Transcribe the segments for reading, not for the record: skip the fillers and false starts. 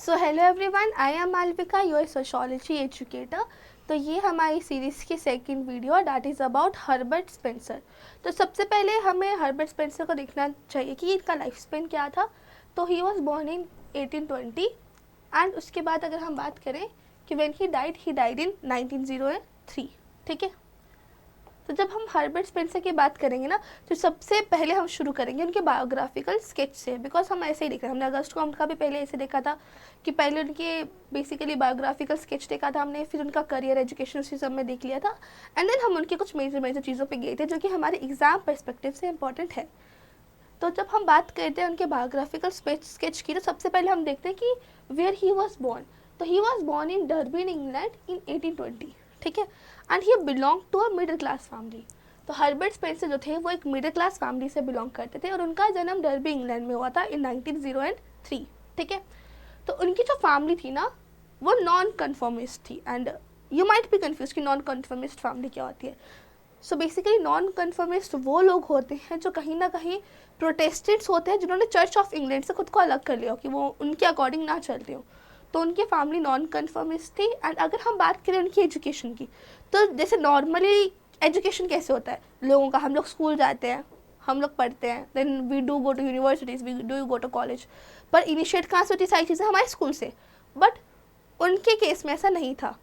So hello everyone, I am Malvika, your sociology educator. तो ये हमारी सीरीज़ की second video that is about Herbert Spencer. तो सबसे पहले हमें हर्बर्ट स्पेंसर को देखना चाहिए कि इनका लाइफ स्पेन क्या था। तो he was born in 1820 and उसके बाद अगर हम बात करें कि व्हेन ही डाइड इन 1903। ठीक है। तो जब हम हर्बर्ट स्पेंसर की बात करेंगे ना, तो सबसे पहले हम शुरू करेंगे उनके बायोग्राफिकल स्केच से, बिकॉज हम ऐसे ही देख रहे हैं। हमने अगस्त कॉम्ट का भी पहले ऐसे देखा था कि पहले उनके बेसिकली बायोग्राफिकल स्केच देखा था हमने, फिर उनका करियर, एजुकेशन सब में देख लिया था, एंड देन हम उनके कुछ मेजर चीज़ों पे गए थे जो कि हमारे एग्जाम परस्पेक्टिव से इंपॉर्टेंट है। तो जब हम बात करते हैं उनके बायोग्राफिकल स्केच की, तो सबसे पहले हम देखते हैं कि वेयर ही वॉज बॉर्न। तो he was born in Derby England in 1820। ठीक है। And he belong to a middle class family. तो हर्बर्ट स्पेंसर जो थे वो एक मिडिल क्लास फैमिली से बिलोंग करते थे और उनका जन्म डर्बी इंग्लैंड में हुआ था इन 1903। ठीक है। तो उनकी जो फैमिली थी ना, वो नॉन कन्फर्मिस्ट थी। And you might be confuse कि नॉन कन्फर्मिस्ट फैमिली क्या होती है। सो बेसिकली नॉन कन्फर्मिस्ट वो लोग होते हैं जो कहीं ना कहीं प्रोटेस्टेंट्स होते हैं, जिन्होंने चर्च ऑफ इंग्लैंड से खुद को अलग कर लिया कि वो उनके अकॉर्डिंग ना चलते हो। तो उनकी फैमिली नॉन कन्फर्मिस्ट थी। एंड अगर हम बात करें उनकी एजुकेशन की, तो जैसे नॉर्मली एजुकेशन कैसे होता है लोगों का, हम लोग स्कूल जाते हैं, हम लोग पढ़ते हैं, then we do go to universities, we do go to college. पर इनिशिएट कहाँ से होती सारी चीज़ें? हमारे स्कूल से। बट उनके केस में ऐसा नहीं था।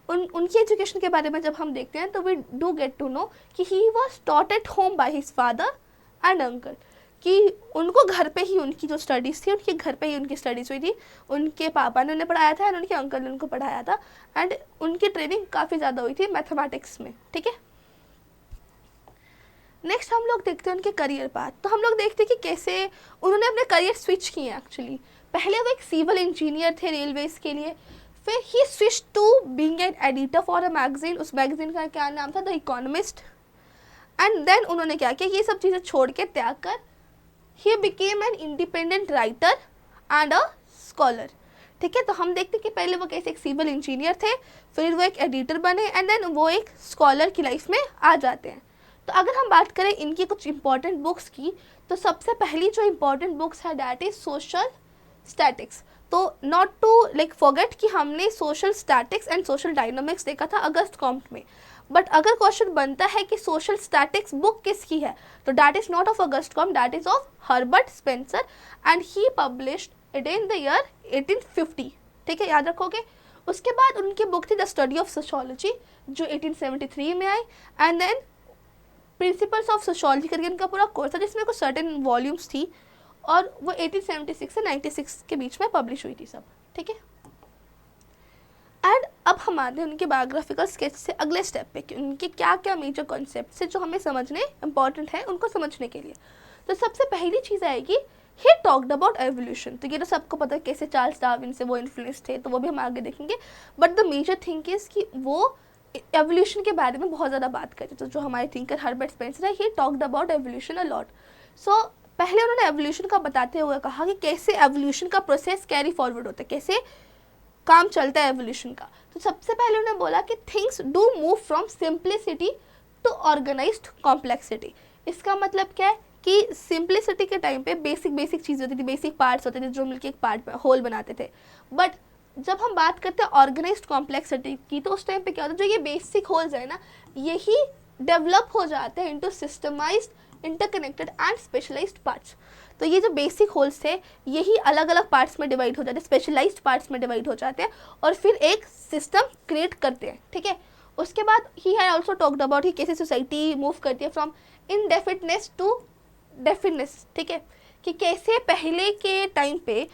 उनकी एजुकेशन के बारे में जब हम देखते हैं तो we do get to know कि he was taught at home by his father and uncle, कि उनको घर पे ही उनकी जो स्टडीज़ थी, उनके घर पे ही उनकी स्टडीज़ हुई थी। उनके पापा ने उन्हें पढ़ाया था एंड उनके अंकल ने उनको पढ़ाया था। एंड उनकी ट्रेनिंग काफ़ी ज़्यादा हुई थी मैथमेटिक्स में। ठीक है। नेक्स्ट हम लोग देखते हैं उनके करियर पाथ। तो हम लोग देखते हैं कि कैसे उन्होंने अपने करियर स्विच किए एक्चुअली। पहले वो एक सिविल इंजीनियर थे रेलवेज के लिए, फिर he switch to being an editor for a magazine. उस मैगजीन का क्या नाम था? The economist. एंड देन उन्होंने क्या किया, ये सब चीज़ें छोड़ के त्याग कर he became an independent writer and a scholar. ठीक है। तो हम देखते हैं कि पहले वो कैसे एक सिविल इंजीनियर थे, फिर वो एक एडिटर बने, एंड देन वो एक स्कॉलर की लाइफ में आ जाते हैं। तो अगर हम बात करें इनकी कुछ इंपॉर्टेंट बुक्स की, तो सबसे पहली जो इंपॉर्टेंट बुक्स है डैट इज सोशल स्टैटिक्स। तो नॉट टू लाइक फॉरगेट कि हमने social statics and social dynamics देखा था अगस्त कॉम्ट में। बट अगर क्वेश्चन बनता है कि सोशल स्टैटिक्स बुक किसकी है, तो that is not of Auguste Comte, that is of Herbert Spencer and he published it in the year 1850। ठीक है, याद रखोगे। उसके बाद उनकी बुक थी द स्टडी ऑफ सोशोलॉजी, जो 1873 में आई। And then principles of sociology करके उनका पूरा कोर्स था, जिसमें कुछ सर्टेन वॉल्यूम्स थी, और वो 1876 से 96 के बीच में पब्लिश हुई थी सब। ठीक है। एंड अब हम आते हैं उनके बायोग्राफिकल स्केच से अगले स्टेप पे कि उनके क्या क्या मेजर कॉन्सेप्ट है जो हमें समझने इंपॉर्टेंट है उनको समझने के लिए। तो सबसे पहली चीज़ आएगी, ही टॉक्ड अबाउट एवोल्यूशन। तो ये तो सबको पता है कैसे चार्ल्स डार्विन से वो इन्फ्लुएंस थे, तो वो भी हम आगे देखेंगे। But the major thing is कि वो एवोल्यूशन के बारे में बहुत ज़्यादा बात करते। तो जो हमारे थिंकर हर्बर्ट स्पेंसर है, he talked about evolution a lot. So पहले उन्होंने एवोल्यूशन का बताते हुए कहा कि कैसे एवोल्यूशन का प्रोसेस कैरी फॉरवर्ड होता है, कैसे काम चलता है एवोल्यूशन का। तो सबसे पहले उन्होंने बोला कि things do move from simplicity to organised complexity. इसका मतलब क्या है कि सिंप्लिसिटी के टाइम पे बेसिक चीज़ें होती थी, बेसिक पार्ट्स होते थे जो मिलकर एक पार्ट होल बनाते थे। बट जब हम बात करते हैं ऑर्गेनाइज्ड कॉम्प्लेक्सिटी की, तो उस टाइम पे क्या होता है, जो ये बेसिक होल्स है ना, यही डेवलप हो जाते हैं into systemised, interconnected and specialised parts. तो ये जो बेसिक होल्स थे यही अलग अलग पार्ट्स में डिवाइड हो जाते हैं, स्पेशलाइज्ड पार्ट्स में डिवाइड हो जाते हैं और फिर एक सिस्टम क्रिएट करते हैं। ठीक है। उसके बाद he had also talked about he कैसे सोसाइटी मूव करती है फ्रॉम इनडेफिनेटनेस टू डेफिनेटनेस। ठीक है। कि कैसे पहले के टाइम पे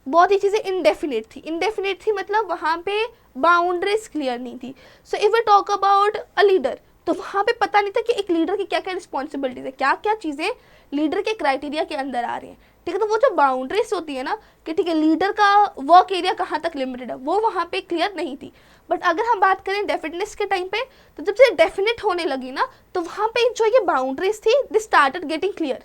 बहुत ही चीज़ें इनडेफिनेट थी। इनडेफिनेट थी मतलब वहाँ पे बाउंड्रीज क्लियर नहीं थी। So if we talk about a leader, तो वहाँ पे पता नहीं था कि एक लीडर की क्या क्या रिस्पॉन्सिबिलिटीज है, क्या क्या चीज़ें लीडर के क्राइटेरिया के अंदर आ रही हैं। ठीक है। तो वो जो बाउंड्रीज होती है ना कि ठीक है लीडर का वर्क एरिया कहाँ तक लिमिटेड है, वो वहाँ पे क्लियर नहीं थी। बट अगर हम बात करें डेफिनेटनेस के टाइम पे, तो जब से डेफिनेट होने लगी ना, तो वहाँ पे जो ये बाउंड्रीज थी दे started getting clear.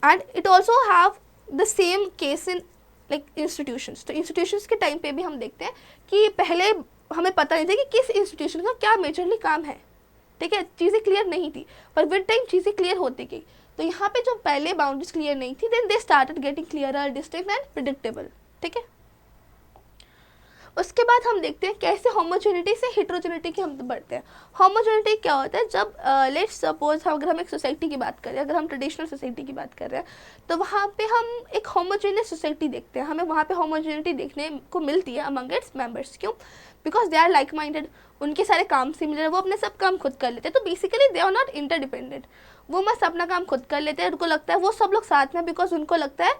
And it also have the same case in like institutions. तो इंस्टीट्यूशंस के टाइम पे भी हम देखते हैं कि पहले हमें पता नहीं था कि किस इंस्टीट्यूशन का क्या मेजरली काम है। ठीक है। चीज़ें क्लियर नहीं थी, पर विद टाइम चीज़ें क्लियर होती गई। तो यहाँ पे जो पहले बाउंड्रीज क्लियर नहीं थी, then they started getting clearer, distinct and predictable. ठीक है। उसके बाद हम देखते हैं कैसे होमोजेनिटी से हेट्रोजेनिटी की हम बढ़ते हैं। होमोजेनिटी क्या होता है, जब लेट्स सपोज अगर हम एक सोसाइटी की बात करें, अगर हम ट्रेडिशनल सोसाइटी की बात कर रहे हैं, तो वहाँ पे हम एक होमोजेनियस सोसाइटी देखते हैं, हमें वहाँ पे होमोजेनिटी देखने को मिलती है अमंग इट्स मेंबर्स। क्यों? Because they are like minded, उनके सारे काम सिमिलर है, वो अपने सब काम खुद कर लेते हैं, तो basically they are not interdependent. वो मस्त अपना काम खुद कर लेते हैं, उनको लगता है वो सब लोग साथ में, बिकॉज उनको लगता है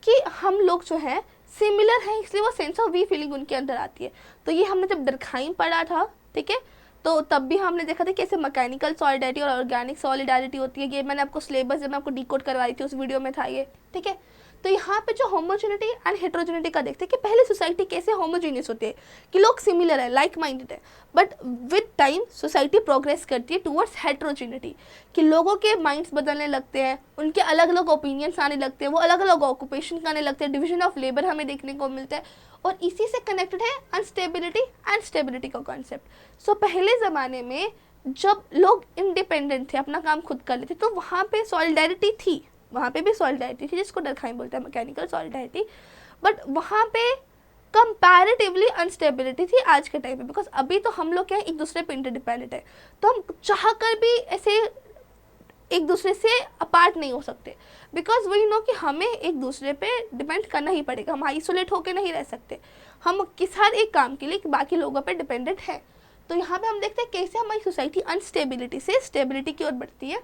कि हम लोग जो है सिमिलर हैं, इसलिए वो सेंस ऑफ वी फीलिंग उनके अंदर आती है। तो ये हमने जब डरखाइम पढ़ा था, ठीक है, तो तब भी हमने देखा था कैसे मैकेनिकल सॉलिडारिटी और ऑर्गेनिक सॉलिडारिटी होती है। ये मैंने आपको सिलेबस जब मैं आपको डिकोड करवाई थी उस वीडियो में था ये, ठीक है। तो यहाँ पे जो होमोजेनिटी एंड हेट्रोजेनिटी का देखते हैं कि पहले सोसाइटी कैसे होमोजेनियस होती है, कि लोग सिमिलर है, लाइक माइंडेड है, but with time society progress करती है टूवर्ड्स हेट्रोजेनिटी, कि लोगों के माइंड्स बदलने लगते हैं, उनके अलग अलग ओपिनियंस आने लगते हैं, वो अलग अलग ऑक्यूपेशन करने लगते हैं, डिवीजन ऑफ लेबर हमें देखने को मिलता है, और इसी से कनेक्टेड है अनस्टेबिलिटी एंड स्टेबिलिटी का कॉन्सेप्ट। सो पहले ज़माने में जब लोग इंडिपेंडेंट थे, अपना काम खुद कर लेते, तो वहाँ पे सॉलिडारिटी थी, वहाँ पे भी सॉलिडारिटी थी, जिसको डरखाइम बोलते हैं मैकेनिकल सॉलिडारिटी, बट वहाँ पे कंपैरेटिवली अनस्टेबिलिटी थी आज के टाइम पे, बिकॉज अभी तो हम लोग क्या है, एक दूसरे पे इंटरडिपेंडेंट है, तो हम चाह कर भी ऐसे एक दूसरे से अपार्ट नहीं हो सकते, बिकॉज वही नो कि हमें एक दूसरे पे डिपेंड करना ही पड़ेगा, हम आइसोलेट होकर नहीं रह सकते, हम किस हर एक काम के लिए बाकी लोगों पे डिपेंडेंट है। तो यहाँ पे हम देखते हैं कैसे हमारी सोसाइटी अनस्टेबिलिटी से स्टेबिलिटी की ओर बढ़ती है।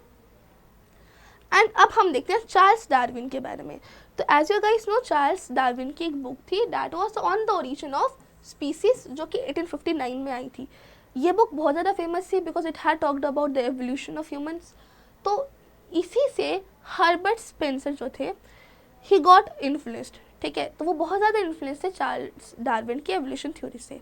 एंड अब हम देखते हैं चार्ल्स डार्विन के बारे में। तो as you guys know, Charles Darwin की एक बुक थी that was on the origin of species, जो कि 1859 में आई थी। ये बुक बहुत ज़्यादा फेमस थी because it had talked about the evolution of humans. तो इसी से हर्बर्ट स्पेंसर जो थे, ही गॉट इन्फ्लुएंस्ड, ठीक है, तो वो बहुत ज़्यादा इन्फ्लुएंस थे चार्ल्स डार्विन की एवोल्यूशन थ्योरी से।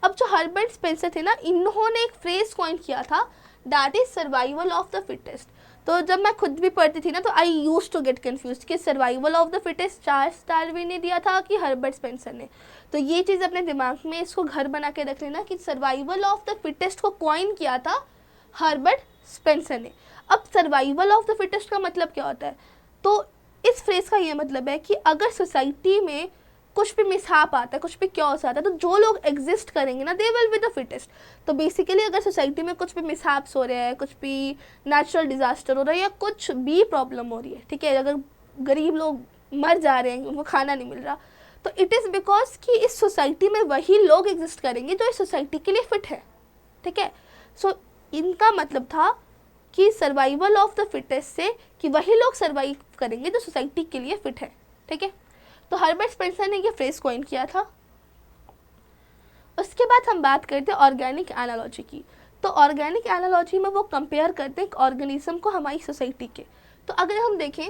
अब जो हर्बर्ट स्पेंसर थे ना, इन्होंने एक फ्रेज कॉइन किया था that is survival of the fittest. तो जब मैं खुद भी पढ़ती थी ना, तो आई यूज टू गेट कन्फ्यूज कि survival of the fittest Charles Darwin ने दिया था कि हर्बर्ट स्पेंसर ने। तो ये चीज़ अपने दिमाग में इसको घर बना के रख लेना कि सर्वाइवल ऑफ द फिटेस्ट को कॉइन किया था हर्बर्ट स्पेंसर ने। अब सर्वाइवल ऑफ द फिटेस्ट का मतलब क्या होता है? तो इस फ्रेज का ये मतलब है कि अगर सोसाइटी में कुछ भी मिसहैप आता है, कुछ भी क्योस आता है, तो जो लोग एग्जिस्ट करेंगे ना, they will be the fittest. तो बेसिकली अगर सोसाइटी में कुछ भी मिसहैप्स हो रहे हैं, कुछ भी नेचुरल डिजास्टर हो रहा है या कुछ भी प्रॉब्लम हो रही है, ठीक है, अगर गरीब लोग मर जा रहे हैं, उनको खाना नहीं मिल रहा, तो इट इज़ बिकॉज कि इस सोसाइटी में वही लोग एग्जिस्ट करेंगे जो इस सोसाइटी के लिए फिट है, ठीक है। सो इनका मतलब था कि सर्वाइवल ऑफ द फिटेस्ट से कि वही लोग सर्वाइव करेंगे जो सोसाइटी के लिए फिट है, ठीक है। तो हर्बर्ट स्पेंसर ने ये फ्रेज कॉइन किया था। उसके बाद हम बात करते हैं ऑर्गेनिक एनालॉजी की। तो ऑर्गेनिक एनालॉजी में वो कंपेयर करते हैं एक ऑर्गेनिज्म को हमारी सोसाइटी के। तो अगर हम देखें,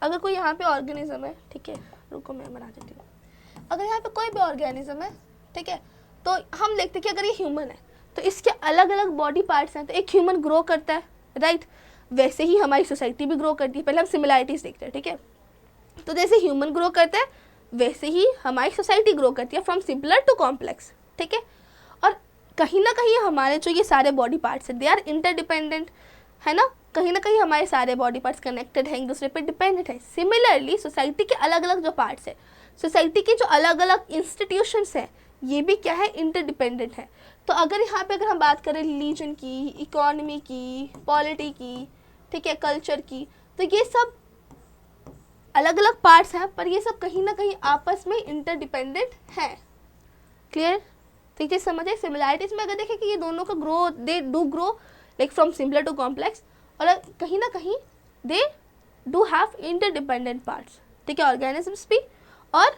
अगर कोई यहाँ पे ऑर्गेनिज्म है, ठीक है, रुको मैं बना देती हूँ। अगर यहाँ पे कोई भी ऑर्गेनिज्म है, ठीक है, तो हम देखते हैं कि अगर ये ह्यूमन है तो इसके अलग अलग बॉडी पार्ट्स हैं। तो एक ह्यूमन ग्रो करता है, राइट, वैसे ही हमारी सोसाइटी भी ग्रो करती है। पहले हम सिमिलैरिटीज देखते हैं, ठीक है। तो जैसे ह्यूमन ग्रो करता है वैसे ही हमारी सोसाइटी ग्रो करती है, फ्रॉम सिंपलर टू कॉम्प्लेक्स, ठीक है। और कहीं ना कहीं हमारे जो ये सारे बॉडी पार्ट्स हैं, दे आर इंटरडिपेंडेंट, है ना, कहीं ना कहीं हमारे सारे बॉडी पार्ट्स कनेक्टेड हैं, एक दूसरे पे डिपेंडेंट है। सिमिलरली सोसाइटी के अलग अलग जो पार्ट्स हैं, सोसाइटी के जो अलग अलग इंस्टीट्यूशंस हैं, ये भी क्या है, इंटरडिपेंडेंट है। तो अगर यहाँ पे अगर हम बात करें रिलीजन की, इकोनॉमी की, पॉलिटी की, ठीक है, कल्चर की, तो ये सब अलग अलग पार्ट्स हैं, पर ये सब कहीं ना कहीं आपस में इंटरडिपेंडेंट हैं। क्लियर? तो ये समझे। सिमिलैरिटीज में अगर देखें कि ये दोनों का grow, they do grow like from simpler to complex, और कहीं ना कहीं they do have interdependent parts, ठीक है, ऑर्गेनिजम्स भी और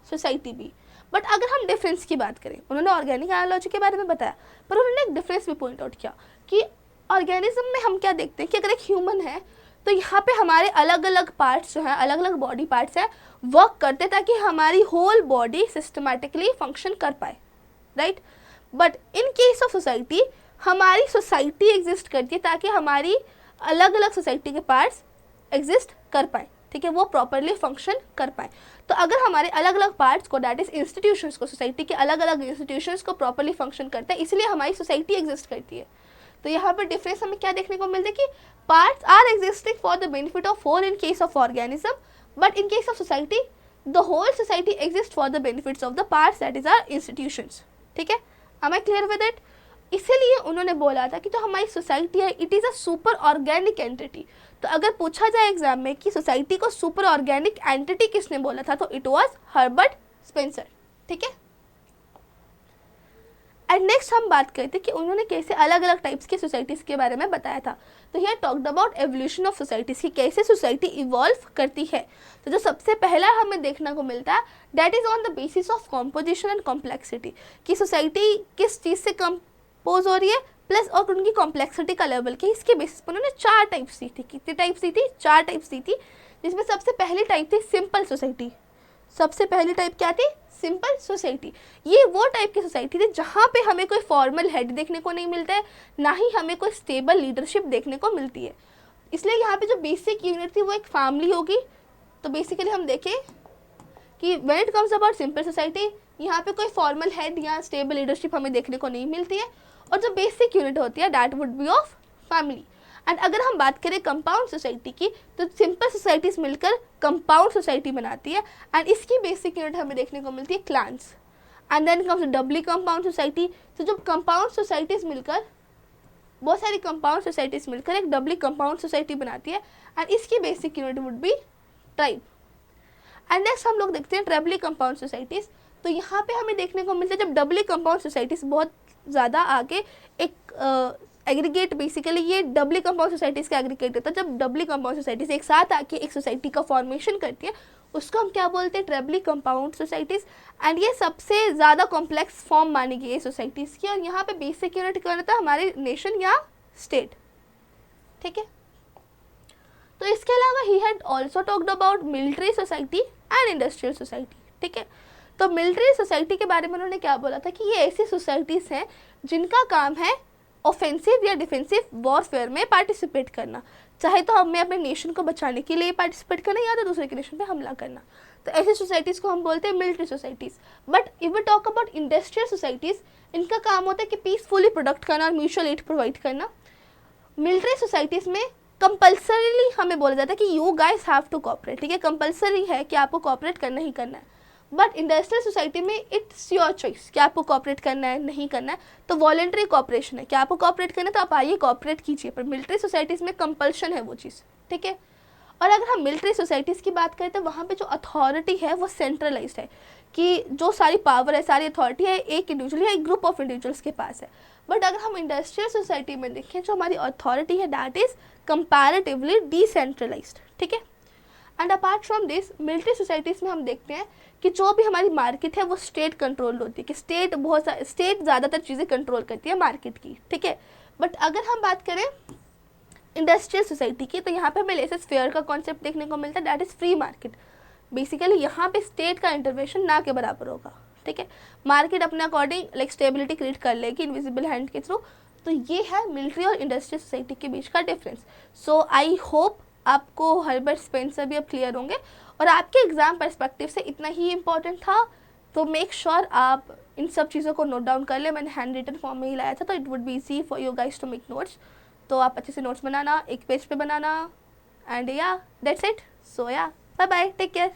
सोसाइटी भी। बट अगर हम डिफरेंस की बात करें, उन्होंने ऑर्गेनिक एनालॉजी के बारे में बताया, पर उन्होंने एक डिफरेंस भी पॉइंट आउट किया कि ऑर्गेनिज्म में हम क्या देखते हैं कि अगर एक ह्यूमन है तो यहाँ पे हमारे अलग अलग पार्ट्स जो हैं, अलग अलग बॉडी पार्ट्स हैं, वर्क करते ताकि हमारी होल बॉडी सिस्टमैटिकली फंक्शन कर पाए, right. But in case of society, हमारी सोसाइटी एग्जिस्ट करती है ताकि हमारी अलग अलग सोसाइटी के पार्ट्स एग्जिस्ट कर पाए, ठीक है, वो प्रॉपरली फंक्शन कर पाए। तो अगर हमारे अलग अलग पार्ट्स को, दैट इज इंस्टीट्यूशंस को, सोसाइटी के अलग अलग इंस्टीट्यूशंस को प्रॉपरली फंक्शन करता है, इसलिए हमारी सोसाइटी एग्जिस्ट करती है। तो यहाँ पर डिफरेंस हमें क्या देखने को मिलता है कि parts are existing for the benefit of whole in case of organism, but in case of society the whole society exist for the benefits of the parts that is our institutions. ठीक है, am I clear with it? इसीलिए उन्होंने बोला था कि जो हमारी सोसाइटी है it is a super organic entity. तो अगर पूछा जाए एग्जाम में कि सोसाइटी को सुपर ऑर्गेनिक एंटिटी किसने बोला था, तो इट वाज हर्बर्ट स्पेंसर। ठीक है, एंड नेक्स्ट हम बात करते हैं कि उन्होंने कैसे अलग अलग टाइप्स की सोसाइटीज़ के बारे में बताया था। तो here talked about evolution of societies, कि कैसे सोसाइटी इवॉल्व करती है। तो जो सबसे पहला हमें देखने को मिलता है that is on the basis of composition and complexity, कि सोसाइटी किस चीज़ से कंपोज हो रही है प्लस और उनकी कॉम्प्लेक्सिटी का लेवल की, इसके बेसिस पर उन्होंने 4 टाइप्स दी थी। कितनी टाइप्स दी थी? 4 टाइप्स दी थी, जिसमें सबसे पहली टाइप थी सिंपल सोसाइटी। सबसे पहली टाइप क्या थी? Simple society. ये वो टाइप की सोसाइटी थी जहाँ पे हमें कोई फॉर्मल हेड देखने को नहीं मिलता है, ना ही हमें कोई स्टेबल लीडरशिप देखने को मिलती है। इसलिए यहाँ पे जो बेसिक यूनिट थी वो एक फैमिली होगी। तो बेसिकली हम देखें कि when it comes about simple society, यहाँ पे कोई फॉर्मल हेड या स्टेबल लीडरशिप हमें देखने को नहीं मिलती है, और जो बेसिक यूनिट होती है that would be of family. And अगर हम बात करें कंपाउंड सोसाइटी की, तो सिंपल सोसाइटीज मिलकर कंपाउंड सोसाइटी बनाती है, एंड इसकी बेसिक यूनिट हमें देखने को मिलती है clans. And then comes doubly compound society. तो जब कंपाउंड सोसाइटीज मिलकर, बहुत सारी कंपाउंड सोसाइटीज मिलकर एक डबली कंपाउंड सोसाइटी बनाती है, एंड इसकी basic unit would be tribe. And next हम लोग देखते हैं ट्रिपली कंपाउंड सोसाइटीज़। तो यहाँ पे हमें देखने को मिलता है जब डबली कंपाउंड सोसाइटीज़ बहुत ज़्यादा आगे एक एग्रीगेट, बेसिकली ये डबली कंपाउंड सोसाइटीज़ का एग्रीगेट होता है। जब डबली कंपाउंड सोसाइटीज़ एक साथ आके एक सोसाइटी का फॉर्मेशन करती है, उसको हम क्या बोलते हैं? ट्रिपली कंपाउंड सोसाइटीज़। एंड ये सबसे ज़्यादा कॉम्प्लेक्स फॉर्म मानी गई है सोसाइटीज़ की, और यहाँ पे बेसिक यूनिट क्या रहता है? हमारे नेशन या स्टेट। ठीक है, तो इसके अलावा he had also talked about military society and industrial society. ठीक है, तो मिलिट्री सोसाइटी के बारे में उन्होंने क्या बोला था कि ये ऐसी सोसाइटीज़ हैं जिनका काम है ऑफेंसिव या डिफेंसिव वॉरफेयर में पार्टिसिपेट करना, चाहे तो हमें अपने नेशन को बचाने के लिए पार्टिसिपेट करना या तो दूसरे के नेशन पे हमला करना। तो ऐसी सोसाइटीज़ को हम बोलते हैं military societies. But if we talk about industrial societies, इनका काम होता है कि पीसफुली प्रोडक्ट करना और म्यूचुअल एड प्रोवाइड करना। मिलिट्री सोसाइटीज़ में कंपल्सरीली हमें बोला जाता है कि you guys have to cooperate. ठीक है, कंपल्सरी है कि आपको कॉपरेट करना ही करना है। बट इंडस्ट्रियल सोसाइटी में इट्स योर चॉइस कि आपको कॉपरेट करना है नहीं करना है। तो वॉलेंट्री कॉपरेशन है कि आपको कॉपरेट करना है तो आप आइए कॉपरेट कीजिए, पर मिलिट्री सोसाइटीज़ में कंपल्शन है वो चीज़। ठीक है, और अगर हम मिलिट्री सोसाइटीज़ की बात करें तो वहाँ पे जो अथॉरिटी है वो सेंट्रलाइज्ड है, कि जो सारी पावर है, सारी अथॉरिटी है एक इंडिविजुअल या एक ग्रुप ऑफ इंडिविजुअल्स के पास है। बट अगर हम इंडस्ट्रियल सोसाइटी में देखें, जो हमारी अथॉरिटी है दैट इज़ कंपैरेटिवली डिसेंट्रलाइज्ड। ठीक है, and apart from this military societies में हम देखते हैं कि जो भी हमारी मार्केट है वो स्टेट कंट्रोल होती है, कि स्टेट ज़्यादातर चीज़ें कंट्रोल करती है मार्केट की। ठीक है, बट अगर हम बात करें इंडस्ट्रियल सोसाइटी की, तो यहाँ पे हमें लेसेस फेयर का कॉन्सेप्ट देखने को मिलता है that is free market. Basically यहाँ पे स्टेट का इंटरवेंशन ना के बराबर होगा। ठीक है, मार्केट अपने अकॉर्डिंग लाइक स्टेबिलिटी क्रिएट कर लेगी इनविजिबल हैंड के थ्रू। तो ये है मिलिट्री और इंडस्ट्रियल सोसाइटी के बीच का डिफरेंस। सो आई होप आपको हर्बर्ट स्पेंसर भी अब क्लियर होंगे, और आपके एग्जाम पर्सपेक्टिव से इतना ही इम्पोर्टेंट था। तो मेक श्योर आप इन सब चीज़ों को नोट डाउन कर ले। मैंने हैंड रिटन फॉर्म में ही लाया था, तो it would be easy for you guys to make notes. तो आप अच्छे से नोट्स बनाना, एक पेज पे बनाना, and yeah that's it. So yeah bye bye, take care.